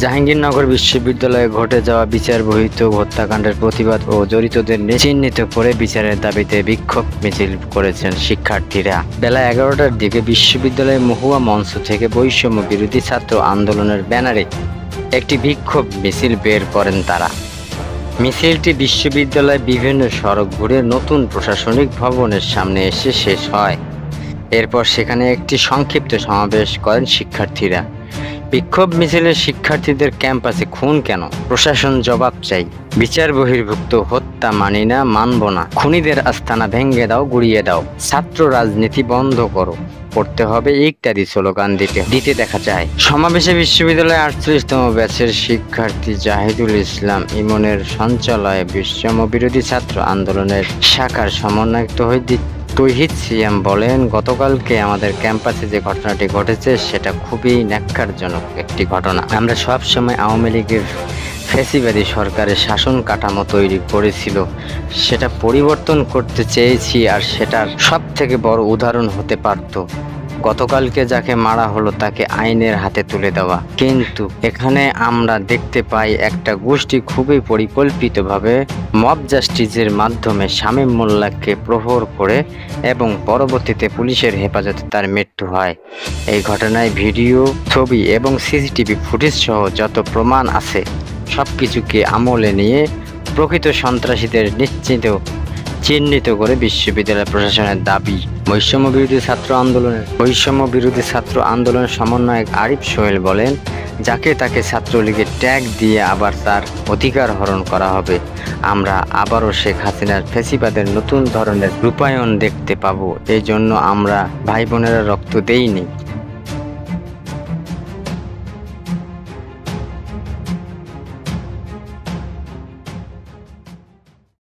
জাহাঙ্গীরনগর বিশ্ববিদ্যালয়ে ঘটে যাওয়া বিচার বহির্ভূত হত্যাকাণ্ডের প্রতিবাদ ও জড়িতদের চিহ্নিত করে বিচারের দাবিতে বিক্ষোভ মিছিল করেছেন শিক্ষার্থীরা। বেলা 11টার দিকে বিশ্ববিদ্যালয়ের মহুয়া মঞ্চ থেকে বৈষম্য বিরোধী ছাত্র আন্দোলনের ব্যানারে একটি বিক্ষোভ মিছিল বের করেন তারা। মিছিলটি বিশ্ববিদ্যালয়ের বিভিন্ন সড়ক ঘুরে নতুন প্রশাসনিক ভবনের সামনে এসে শেষ হয়। এরপর সেখানে একটি সংক্ষিপ্ত সমাবেশ করেন শিক্ষার্থীরা। বিক্ষোভ মিছিলে শিক্ষার্থীদের ক্যাম্পাসে খুন কেন, প্রশাসন জবাব চাই, বিচার বহির্ভূত হত্যা মানি না, মানব না, খুনিদের আস্তানা ভেঙে দাও, গুড়িয়ে দাও, ছাত্র রাজনীতি বন্ধ করো, করতে হবে ইত্যাদি স্লোগান দিতে দেখা যায়। সমাবেশে বিশ্ববিদ্যালয়ের 48তম ব্যাচের শিক্ষার্থী জাহিদুল ইসলাম ইমনের সঞ্চালয়ে বৈষম্য বিরোধী ছাত্র আন্দোলনের শাখার সমন্বয়ক তৌহিদ সিয়াম বলেন, গতকালকে আমাদের ক্যাম্পাসে যে ঘটনাটি ঘটেছে সেটা খুবই ন্যাক্কারজনক একটি ঘটনা। আমরা সব সময় আওয়ামী লীগের ফ্যাসিবাদী সরকারের শাসন কাঠামো তৈরি করেছিল, সেটা পরিবর্তন করতে চেয়েছি, আর সেটার সব থেকে বড় উদাহরণ হতে পারত গতকালকে যাকে মারা হলো তাকে আইনের হাতে তুলে দেওয়া। কিন্তু এখানে আমরা দেখতে পাই একটা গোষ্ঠী খুবই পরিকল্পিতভাবে মব জাস্টিসের মাধ্যমে শামীম মোল্লাকে প্রহর করে এবং পরবর্তীতে পুলিশের হেফাজতে তার মৃত্যু হয়। এই ঘটনায় ভিডিও, ছবি এবং সিসিটিভি ফুটেজ সহ যত প্রমাণ আছে সবকিছুকে আমলে নিয়ে প্রকৃত সন্ত্রাসীদের চিহ্নিত করে বিশ্ববিদ্যালয় প্রশাসনের দাবি। বৈষম্য বিরোধী ছাত্র আন্দোলনের সমন্বয়ক আরিফ সোহেল বলেন, যাকে তাকে ছাত্রলীগের ট্যাগ দিয়ে আবার তার অধিকার হরণ করা হবে। আমরা আবারও শেখ হাসিনার ফ্যাসিবাদের নতুন ধরনের রূপায়ণ দেখতে পাবো। এই জন্য আমরা ভাই বোনেরা রক্ত দেইনি।